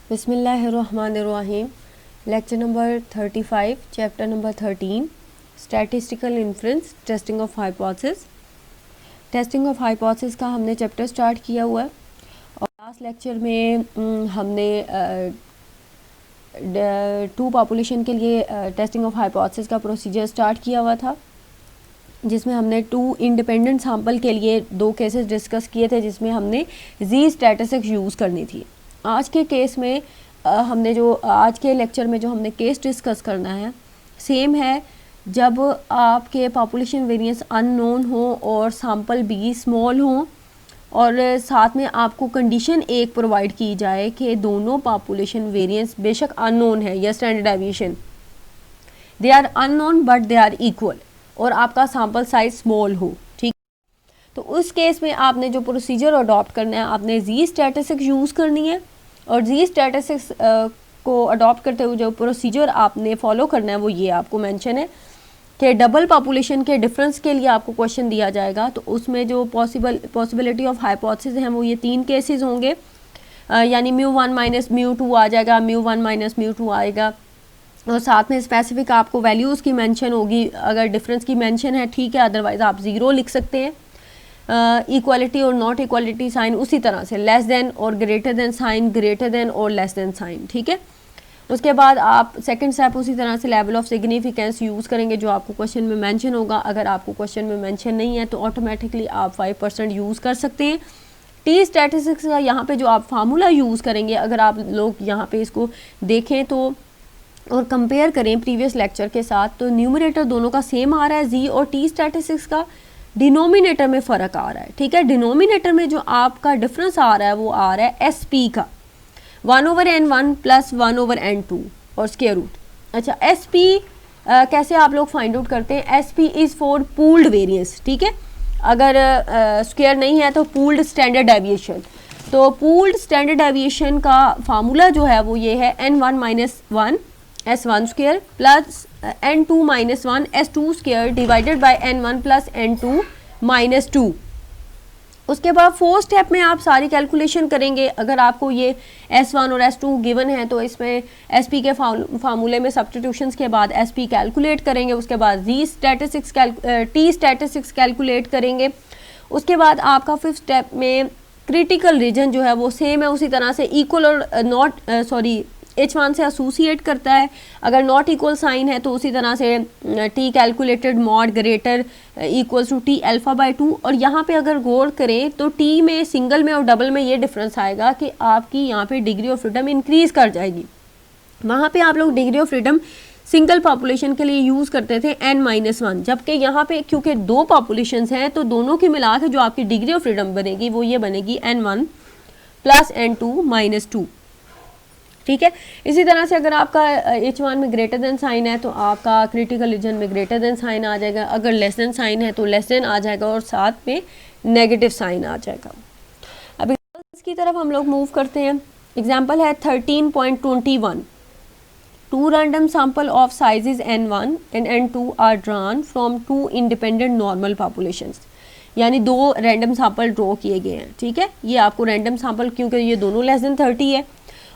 बिस्मिल्लाहिर्रहमानिर्रहीम। Lecture number 35, chapter number 13, statistical inference, testing of hypothesis. Testing of hypothesis का हमने chapter start किया हुआ है और लास्ट लेक्चर में हमने टू पॉपुलेशन के लिए टेस्टिंग ऑफ हाइपोथेसिस का प्रोसीजर स्टार्ट किया हुआ था, जिसमें हमने टू इंडिपेंडेंट सैंपल के लिए दो केसेस डिस्कस किए थे, जिसमें हमने जी स्टैटिस्टिक्स यूज़ करनी थी। आज के केस में हमने जो आज के लेक्चर में जो हमने केस डिस्कस करना है सेम है, जब आपके पॉपुलेशन वेरिएंस अननोन हो और सैंपल बी स्मॉल हो और साथ में आपको कंडीशन एक प्रोवाइड की जाए कि दोनों पॉपुलेशन वेरिएंस बेशक अननोन है या standard deviation they are unknown but they are equal और आपका सैंपल साइज स्मॉल हो। ठीक, तो उस केस में आपने जो प्रोसीजर अडॉप्ट करना है, आपने जी स्टैटिस्टिक्स यूज़ करनी है और जी स्टैटिस्टिक्स को अडॉप्ट करते हुए जो प्रोसीजर आपने फॉलो करना है वो ये आपको मेंशन है कि डबल पॉपुलेशन के डिफरेंस के लिए आपको क्वेश्चन दिया जाएगा, तो उसमें जो पॉसिबिलिटी ऑफ हाइपोथेसिस हैं वो ये तीन केसेस होंगे, यानी μ1 माइनस μ2 आ जाएगा, μ1 माइनस μ2 आएगा और साथ में स्पेसिफिक आपको वैल्यूज़ की मेंशन होगी। अगर डिफरेंस की मेंशन है ठीक है, अदरवाइज़ आप ज़ीरो लिख सकते हैं। इक्वालिटी और नॉट इक्वालिटी साइन उसी तरह से लेस देन और greater than sign, greater than और लेस देन साइन। ठीक है, उसके बाद आप सेकंड स्टेप उसी तरह से लेवल ऑफ सिग्निफिकेंस यूज़ करेंगे जो आपको क्वेश्चन में मेंशन होगा। अगर आपको क्वेश्चन में मेंशन नहीं है तो ऑटोमेटिकली आप 5% यूज़ कर सकते हैं। टी स्टैटिस्टिक्स का यहाँ पे जो आप फार्मूला यूज़ करेंगे, अगर आप लोग यहाँ पे इसको देखें तो और कंपेयर करें प्रीवियस लेक्चर के साथ, तो न्यूमरेटर दोनों का सेम आ रहा है जी, और टी स्टैटिस्टिक्स का डिनोमिनेटर में फ़र्क आ रहा है। ठीक है, डिनोमिनेटर में जो आपका डिफरेंस आ रहा है वो आ रहा है एस पी का 1/n1 प्लस 1/n2 और स्क्वायर रूट। अच्छा, एस पी कैसे आप लोग फाइंड आउट करते हैं? S P is for pooled variance. ठीक है, अगर स्क्वायर नहीं है तो पूल्ड स्टैंडर्ड डेविएशन। तो पूल्ड स्टैंडर्ड डेविएशन का फार्मूला जो है वो ये है n1 minus 1 S1 square plus n2 minus 1 S2 square divided by n1 plus n2 minus 2। उसके बाद फोर्थ स्टेप में आप सारी कैलकुलेशन करेंगे। अगर आपको ये S1 और S2 गिवन है तो इसमें SP के फार्मूले में सब्स्टिट्यूशंस के बाद SP कैलकुलेट करेंगे। उसके बाद जी स्टैटिस्टिक्स टी स्टैटिस्टिक्स कैलकुलेट करेंगे। उसके बाद आपका फिफ्थ स्टेप में क्रिटिकल रीजन जो है वो सेम है, उसी तरह से इक्वल और H1 से एसोसिएट करता है। अगर नॉट इक्वल साइन है तो उसी तरह से T calculated mod greater equals to T alpha by 2। और यहाँ पे अगर गौर करें तो टी में सिंगल में और डबल में ये डिफरेंस आएगा कि आपकी यहाँ पे डिग्री ऑफ फ्रीडम इंक्रीज़ कर जाएगी। वहाँ पे आप लोग degree of freedom single population के लिए यूज़ करते थे n-1, जबकि यहाँ पे क्योंकि दो पॉपुलेशंस हैं तो दोनों की मिला के जो आपकी डिग्री ऑफ फ्रीडम बनेगी वो ये बनेगी n1 प्लस n2 माइनस 2। ठीक है, इसी तरह से अगर आपका H1 में ग्रेटर देन साइन है तो आपका क्रिटिकल रीजन में ग्रेटर देन साइन आ जाएगा, अगर लेस देन साइन है तो लेस देन आ जाएगा और साथ में नेगेटिव साइन आ जाएगा। अब एग्जाम्पल्स की तरफ हम लोग मूव करते हैं। एग्जाम्पल है 13.21। Two random sample of sizes n1 and n2 are drawn from two independent normal populations, यानी दो रैंडम सैंपल ड्रॉ किए गए हैं। ठीक है, ये आपको रैंडम सैंपल क्योंकि ये दोनों लेस देन 30 है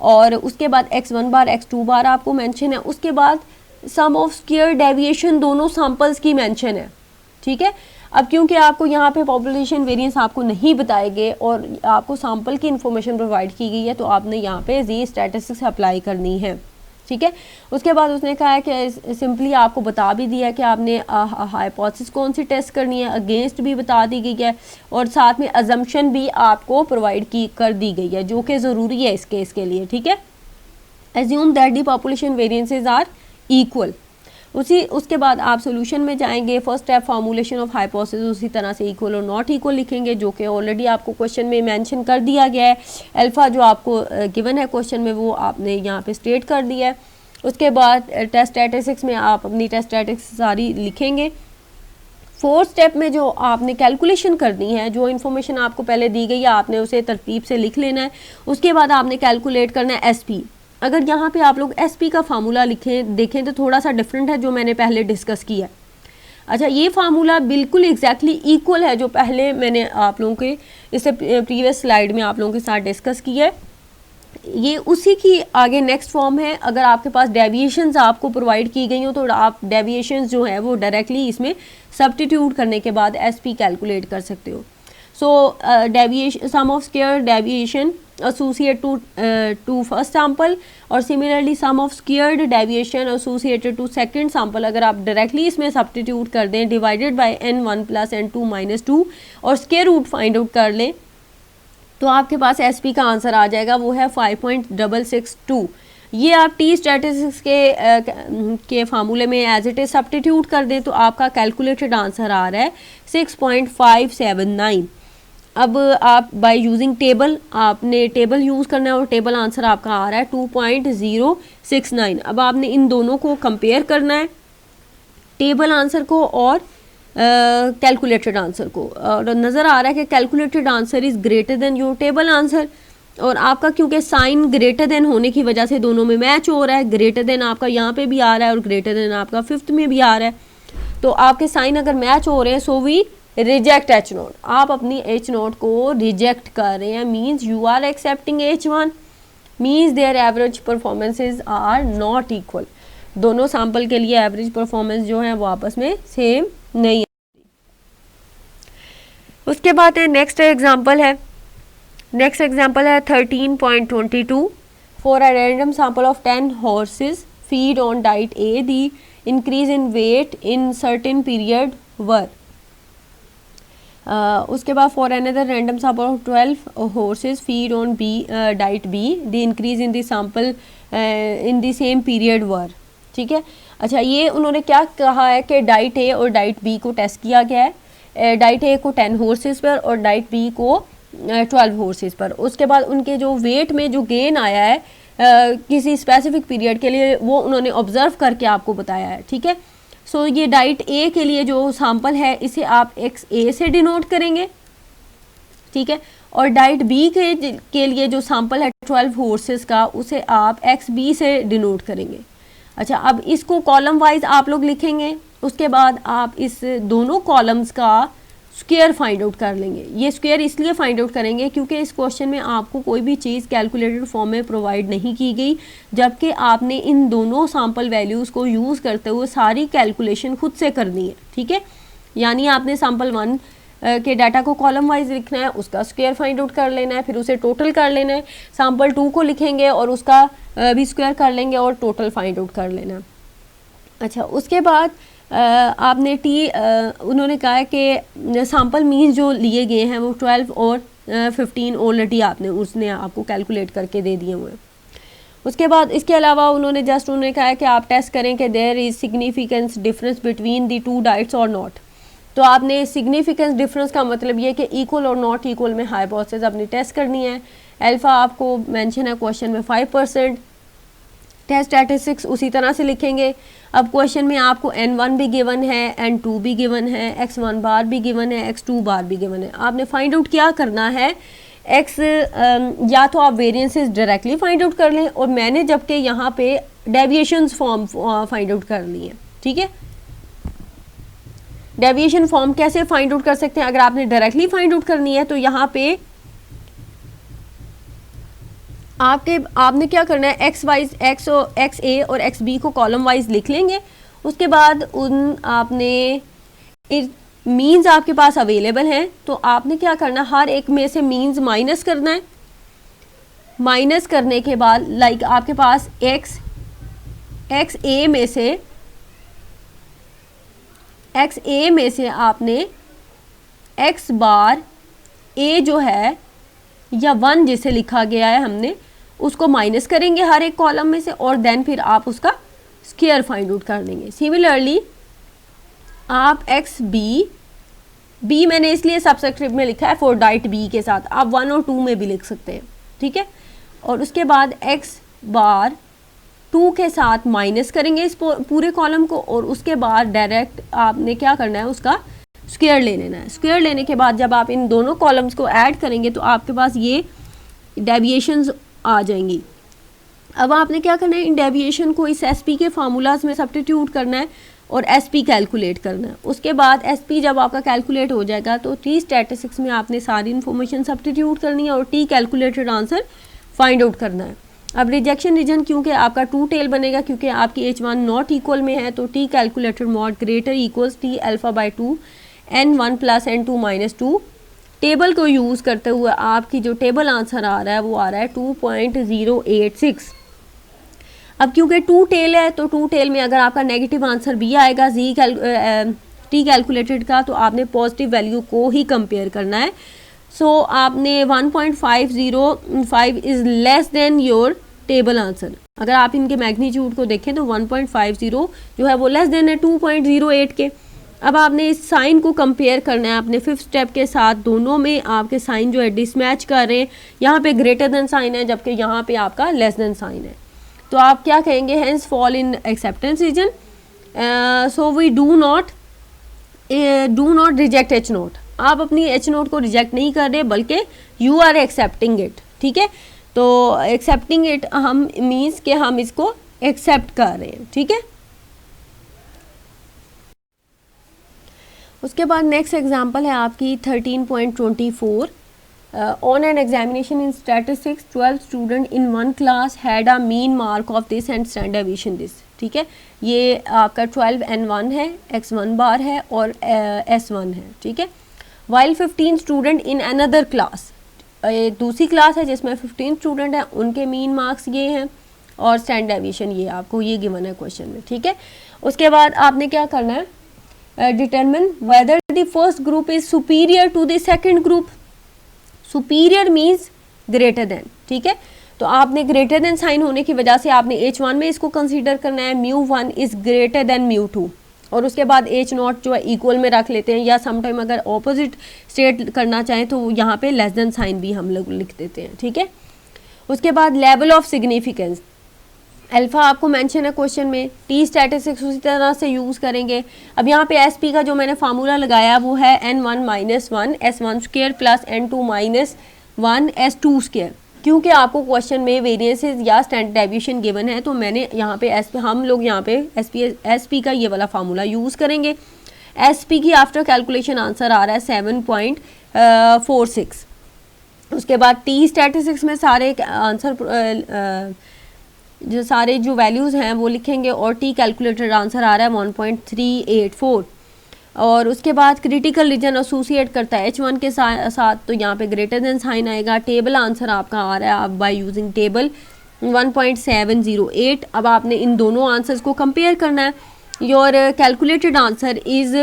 और उसके बाद x1 बार x2 बार आपको मेंशन है। उसके बाद सम ऑफ स्क्वायर डेविएशन दोनों सैंपल्स की मेंशन है। ठीक है, अब क्योंकि आपको यहाँ पे पॉपुलेशन वेरिएंस आपको नहीं बताए गए और आपको सैंपल की इन्फॉर्मेशन प्रोवाइड की गई है तो आपने यहाँ पे जी स्टैटिस्टिक्स अप्लाई करनी है। ठीक है, उसके बाद उसने कहा है कि सिंपली आपको बता भी दिया कि आपने हाइपोथेसिस कौन सी टेस्ट करनी है, अगेंस्ट भी बता दी गई है और साथ में अजम्पशन भी आपको प्रोवाइड कर दी गई है जो कि ज़रूरी है इस केस के लिए। ठीक है, assume that the population variances are equal. उसके बाद आप सोल्यूशन में जाएंगे। First step formulation of hypothesis, उसी तरह से इक्वल और नॉट इक्वल लिखेंगे जो कि ऑलरेडी आपको क्वेश्चन में मेंशन कर दिया गया है। अल्फा जो आपको गिवन है क्वेश्चन में वो आपने यहाँ पे स्टेट कर दिया है। उसके बाद टेस्ट स्टैटिस्टिक्स में आप अपनी टेस्ट स्टैटिस्टिक्स सारी लिखेंगे। फोर्थ स्टेप में जो आपने कैलकुलेशन करनी है, जो इन्फॉर्मेशन आपको पहले दी गई है आपने उसे तरतीब से लिख लेना है। उसके बाद आपने कैलकुलेट करना है SP। अगर यहाँ पे आप लोग SP का फार्मूला देखें तो थोड़ा सा डिफरेंट है जो मैंने पहले डिस्कस किया है। अच्छा, ये फार्मूला बिल्कुल एग्जैक्टली इक्वल है जो पहले मैंने आप लोगों के इससे प्रीवियस स्लाइड में आप लोगों के साथ डिस्कस किया है। ये उसी की आगे नेक्स्ट फॉर्म है। अगर आपके पास डेविएशंस आपको प्रोवाइड की गई हो तो आप डेविएशंस जो है वो डायरेक्टली इसमें सब्स्टिट्यूट करने के बाद एसपी कैलकुलेट कर सकते हो। So deviation, sum of square deviation associated to first sample और similarly sum of squared deviation associated to second sample अगर आप डायरेक्टली इसमें सब्स्टिट्यूट कर दें divided by n1 plus n2 minus 2 और स्क्वायर रूट फाइंड आउट कर लें तो आपके पास एसपी का आंसर आ जाएगा, वो है 5.662। ये आप टी स्टैटिस्टिक्स के फार्मूले में एज इट इज सब्स्टिट्यूट कर दें तो आपका कैलकुलेटेड आंसर आ रहा है 6.579। अब आप बाय यूजिंग टेबल, आपने टेबल यूज़ करना है और टेबल आंसर आपका आ रहा है 2.069। अब आपने इन दोनों को कंपेयर करना है, टेबल आंसर को और कैलकुलेटेड आंसर को, और नज़र आ रहा है कि calculated answer is greater than your table answer. और आपका क्योंकि साइन ग्रेटर देन होने की वजह से दोनों में मैच हो रहा है, ग्रेटर देन आपका यहाँ पे भी आ रहा है और ग्रेटर देन आपका फिफ्थ में भी आ रहा है, तो आपके साइन अगर मैच हो रहे हैं so we reject H naught. आप अपनी एच नोट को रिजेक्ट कर रहे हैं, means you are accepting H1, means their average performances are not equal. दोनों सैंपल के लिए एवरेज परफॉर्मेंस जो है वो आपस में सेम नहीं है। उसके बाद नेक्स्ट एग्जांपल है 13.22 for a random sample of 10 horses feed on diet A the increase in weight in certain period were. उसके बाद for another random sample of 12 horses feed on B diet B the increase in the sample in the same period were. ठीक है, अच्छा ये उन्होंने क्या कहा है कि डाइट ए और डाइट बी को टेस्ट किया गया है, डाइट ए को 10 हॉर्सेस पर और डाइट बी को 12 हॉर्सेस पर। उसके बाद उनके जो वेट में जो गेन आया है किसी स्पेसिफिक पीरियड के लिए वो उन्होंने ऑब्जर्व करके आपको बताया है। ठीक है, सो ये डाइट ए के लिए जो सैंपल है इसे आप XA से डिनोट करेंगे। ठीक है, और डाइट बी के लिए जो सैंपल है 12 हॉर्सेस का उसे आप XB से डिनोट करेंगे। अच्छा, अब इसको कॉलम वाइज आप लोग लिखेंगे, उसके बाद आप इस दोनों कॉलम्स का स्क्वायर फाइंड आउट कर लेंगे। ये स्क्वायर इसलिए फाइंड आउट करेंगे क्योंकि इस क्वेश्चन में आपको कोई भी चीज़ कैलकुलेटेड फॉर्म में प्रोवाइड नहीं की गई, जबकि आपने इन दोनों सैंपल वैल्यूज़ को यूज़ करते हुए सारी कैलकुलेशन खुद से करनी है। ठीक है, यानी आपने सैंपल 1 के डाटा को कॉलम वाइज लिखना है, उसका स्क्वायर फाइंड आउट कर लेना है, फिर उसे टोटल कर लेना है। सैंपल 2 को लिखेंगे और उसका भी स्क्वायर कर लेंगे और टोटल फाइंड आउट कर लेना। अच्छा, उसके बाद आपने उन्होंने कहा है कि सैंपल मीन्स जो लिए गए हैं वो 12 और 15 ऑलरेडी उसने आपको कैलकुलेट करके दे दिए हुए हैं। उसके बाद इसके अलावा उन्होंने कहा है कि आप टेस्ट करें कि there is significance difference between the two diets और नॉट। तो आपने सिग्निफिकेंस डिफरेंस का मतलब ये कि इक्वल और नॉट इक्वल में हाइपोथेसिस अपनी टेस्ट करनी है। अल्फा आपको मेंशन है क्वेश्चन में 5%। टेस्ट स्टैटिस्टिक्स उसी तरह से लिखेंगे। अब क्वेश्चन में आपको n1 भी गिवन है, n2 भी गिवन है, x1 बार भी गिवन है, x2 बार भी गिवन है। आपने फाइंड आउट क्या करना है, x या तो आप वेरिएंसेस डायरेक्टली फाइंड आउट कर लें और मैंने जबकि यहाँ पे डेविएशंस फॉर्म फाइंड आउट कर ली है। ठीक है, डेविएशन फॉर्म कैसे फाइंड आउट कर सकते हैं, अगर आपने डायरेक्टली फाइंड आउट करनी है तो यहाँ पे आपने क्या करना है, x a और x b को कॉलम वाइज लिख लेंगे। उसके बाद आपने मीन्स आपके पास अवेलेबल हैं तो आपने क्या करना, हर एक में से मीन्स माइनस करना है। माइनस करने के बाद लाइक आपके पास x a में से आपने x बार a जो है या 1 जिसे लिखा गया है हमने उसको माइनस करेंगे हर एक कॉलम में से और देन फिर आप उसका स्क्वायर फाइंड आउट कर लेंगे। सिमिलरली आप एक्स बी मैंने इसलिए सबस्क्रिप्ट में लिखा है फॉर डाइट बी के साथ, आप 1 और 2 में भी लिख सकते हैं। ठीक है, और उसके बाद एक्स बार 2 के साथ माइनस करेंगे इस पूरे कॉलम को और उसके बाद डायरेक्ट आपने क्या करना है, उसका स्क्वायर ले लेना है। स्क्वायर लेने के बाद जब आप इन दोनों कॉलम्स को ऐड करेंगे तो आपके पास ये डेविएशंस आ जाएंगी। अब आपने क्या करना है, इन डेविएशन को इस एसपी के फार्मूलाज में सब्स्टिट्यूट करना है और एसपी कैलकुलेट करना है। उसके बाद एसपी जब आपका कैलकुलेट हो जाएगा तो टी स्टैटिस्टिक्स में आपने सारी इन्फॉर्मेशन सब्स्टिट्यूट करनी है और T calculated answer find out करना है। अब रिजेक्शन रीजन क्योंकि आपका टू टेल बनेगा, क्योंकि आपकी H1 नॉट इक्वल में है, तो T calculated mod greater equals T alpha by 2 N1 plus N2 minus 2। Table को यूज़ करते हुए आपकी जो टेबल आंसर आ रहा है वो आ रहा है 2.086। अब क्योंकि टू टेल है तो टू टेल में अगर आपका नेगेटिव आंसर भी आएगा टी कैलकुलेटेड का, तो आपने पॉजिटिव वैल्यू को ही कंपेयर करना है। सो आपने 1.505 is less than your table answer. अगर आप इनके मैग्नीट्यूड को देखें तो 1.50 जो है वो लेस देन है 2.08 के। अब आपने इस साइन को कंपेयर करना है अपने फिफ्थ स्टेप के साथ। दोनों में आपके साइन जो है डिसमैच कर रहे हैं, यहाँ पे ग्रेटर देन साइन है जबकि यहाँ पे आपका लेस देन साइन है। तो आप क्या कहेंगे, hence fall in acceptance region. So we do not reject H naught. आप अपनी H नोट को रिजेक्ट नहीं कर रहे बल्कि यू आर एक्सेप्टिंग इट। ठीक है, तो एक्सेप्टिंग इट हम मीन्स कि हम इसको एक्सेप्ट कर रहे हैं। ठीक है, उसके बाद नेक्स्ट एग्जांपल है आपकी 13.24। On an examination in statistics 12 student in one class had a mean mark of this and standard deviation this. ठीक है, ये आपका 12N1 है, X1 बार है और S1 है। ठीक है, while 15 student in another class, एक दूसरी क्लास है जिसमें 15 स्टूडेंट हैं, उनके मीन मार्क्स ये हैं और स्टैंडर्ड डेविएशन ये आपको ये गिवन है क्वेश्चन में। ठीक है, उसके बाद आपने क्या करना है, determine whether the first group is superior to the second group। superior means greater than। ठीक है, तो आपने greater than साइन होने की वजह से आपने H1 में इसको कंसीडर करना है, μ1 is greater than μ2, और उसके बाद H नॉट जो है इक्वल में रख लेते हैं, या समटाइम अगर ऑपोजिट स्टेट करना चाहें तो यहाँ पे लेस देन साइन भी हम लोग लिख देते हैं। ठीक है, उसके बाद लेवल ऑफ सिग्निफिकेंस, अल्फ़ा आपको मेंशन है क्वेश्चन में, टी स्टैटिस्टिक्स उसी तरह से यूज़ करेंगे। अब यहाँ पे एस पी का जो मैंने फार्मूला लगाया वो है N1 minus 1 S1 square plus N2 minus 1 S2 square. क्योंकि आपको क्वेश्चन में वेरिएंसेस या स्टैंडर्ड डेविएशन गिवन है तो मैंने यहाँ पे हम लोग यहाँ पे एस पी का ये वाला फार्मूला यूज़ करेंगे। एस पी की आफ्टर कैलकुलेशन आंसर आ रहा है 7.46। उसके बाद टी स्टैटिस्टिक्स में सारे आंसर जो सारे जो वैल्यूज़ हैं वो लिखेंगे और टी कैलकुलेटेड आंसर आ रहा है 1.384। और उसके बाद क्रिटिकल रीजन एसोसिएट करता है H1 के साथ, तो यहाँ पे ग्रेटर देन साइन आएगा। टेबल आंसर आपका आ रहा है आप बाय यूजिंग टेबल 1.708। अब आपने इन दोनों आंसर्स को कंपेयर करना है। Your calculated answer is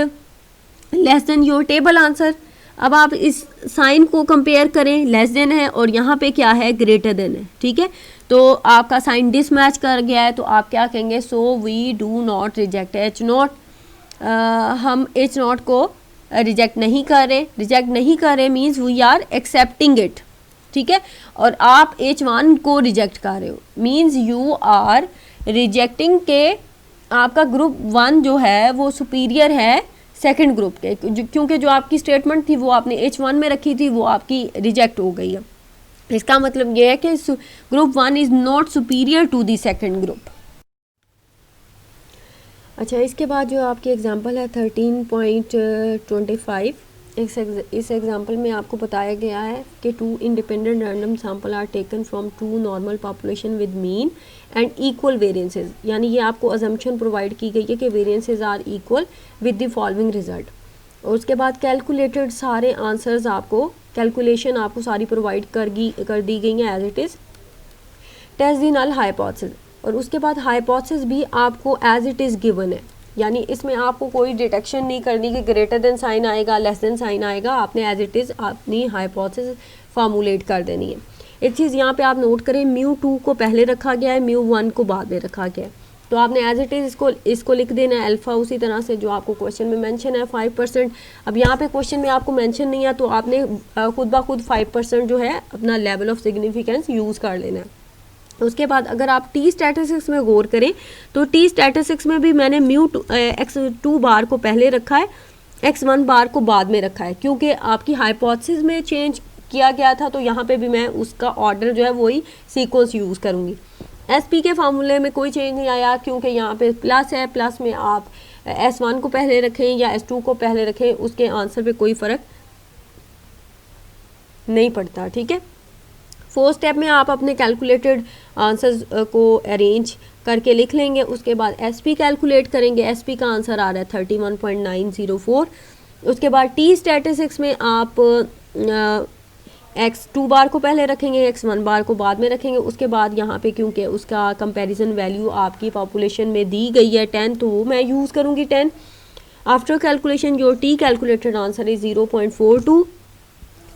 less than your table answer. अब आप इस साइन को कंपेयर करें, लेस देन है और यहाँ पे क्या है, ग्रेटर देन है। ठीक है, तो आपका साइन डिसमैच कर गया है, तो आप क्या कहेंगे, so we do not reject H naught. हम H नॉट को रिजेक्ट नहीं कर रहे means we are accepting it. ठीक है, और आप H1 को रिजेक्ट कर रहे हो मीन्स यू आर रिजेक्टिंग के आपका ग्रुप 1 जो है वो सुपीरियर है सेकंड ग्रुप के, क्योंकि जो आपकी स्टेटमेंट थी वो आपने H1 में रखी थी वो आपकी रिजेक्ट हो गई है। इसका मतलब ये है कि group 1 is not superior to the second group. अच्छा, इसके बाद जो आपकी एग्जांपल है 13.25, इस एग्जांपल में आपको बताया गया है कि 2 independent random sample are taken from 2 normal population with mean and equal variances. यानी ये आपको अजम्पशन प्रोवाइड की गई है कि variances are equal with the following result. और उसके बाद कैलकुलेटेड सारे आंसर्स आपको कैलकुलेशन आपको सारी प्रोवाइड कर दी गई हैं as it is. Test the null hypothesis, और उसके बाद हाइपोथेसिस भी आपको एज इट इज़ गिवन है, यानी इसमें आपको कोई डिटेक्शन नहीं करनी कि ग्रेटर देन साइन आएगा लेस देन साइन आएगा, आपने एज इट इज़ अपनी हाइपोथेसिस फार्मूलेट कर देनी है। एक चीज़ यहाँ पे आप नोट करें, μ2 को पहले रखा गया है, μ1 को बाद में रखा गया है, तो आपने एज इट इज़ इसको लिख देना है अल्फ़ा उसी तरह से जो आपको क्वेश्चन में मेंशन है 5%। अब यहाँ पे क्वेश्चन में आपको मेंशन नहीं है तो आपने खुद ब खुद 5% जो है अपना लेवल ऑफ सिग्निफिकेंस यूज़ कर लेना है। उसके बाद अगर आप टी स्टैटिस्टिक्स में गौर करें तो टी स्टैटिस्टिक्स में भी मैंने x2 बार को पहले रखा है, x1 बार को बाद में रखा है, क्योंकि आपकी हाइपोथेसिस में चेंज किया गया था, तो यहाँ पे भी मैं उसका ऑर्डर जो है वही सीक्वेंस यूज़ करूँगी। एसपी के फार्मूले में कोई चेंज नहीं आया, क्योंकि यहाँ पे प्लस है, प्लस में आप S1 को पहले रखें या S2 को पहले रखें उसके आंसर पे कोई फ़र्क नहीं पड़ता। ठीक है, फोर्थ स्टेप में आप अपने कैलकुलेटेड आंसर्स को अरेंज करके लिख लेंगे। उसके बाद एसपी कैलकुलेट करेंगे। एसपी का आंसर आ रहा है 31.904। उसके बाद टी स्टैटिस्टिक्स में आप x2 बार को पहले रखेंगे, x1 बार को बाद में रखेंगे। उसके बाद यहाँ पे क्योंकि उसका कंपैरिजन वैल्यू आपकी पॉपुलेशन में दी गई है 10, तो वो मैं यूज़ करूँगी 10। After calculation your T calculated answer is 0.42।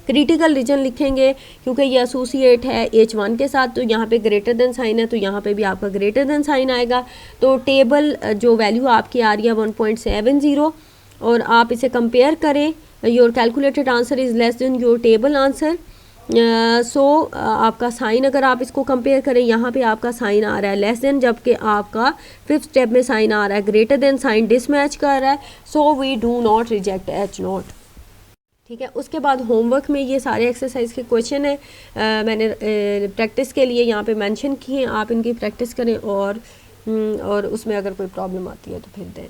Critical reason लिखेंगे क्योंकि ये एसोसिएट है H1 के साथ, तो यहाँ पे ग्रेटर देन साइन है, तो यहाँ पे भी आपका ग्रेटर देन साइन आएगा। तो टेबल जो वैल्यू आपकी आ रही है 1.70 और आप इसे कंपेयर करें, your calculated answer is less than your table answer. So आपका साइन अगर आप इसको कंपेयर करें, यहाँ पे आपका साइन आ रहा है लेस देन, जबकि आपका फिफ्थ स्टेप में साइन आ रहा है ग्रेटर देन, साइन डिसमैच कर रहा है। So we do not reject H0। ठीक है। उसके बाद होमवर्क में ये सारे एक्सरसाइज के क्वेश्चन है मैंने प्रैक्टिस के लिए यहाँ पे मेंशन किए हैं। आप इनकी प्रैक्टिस करें और उसमें अगर कोई प्रॉब्लम आती है तो फिर दें।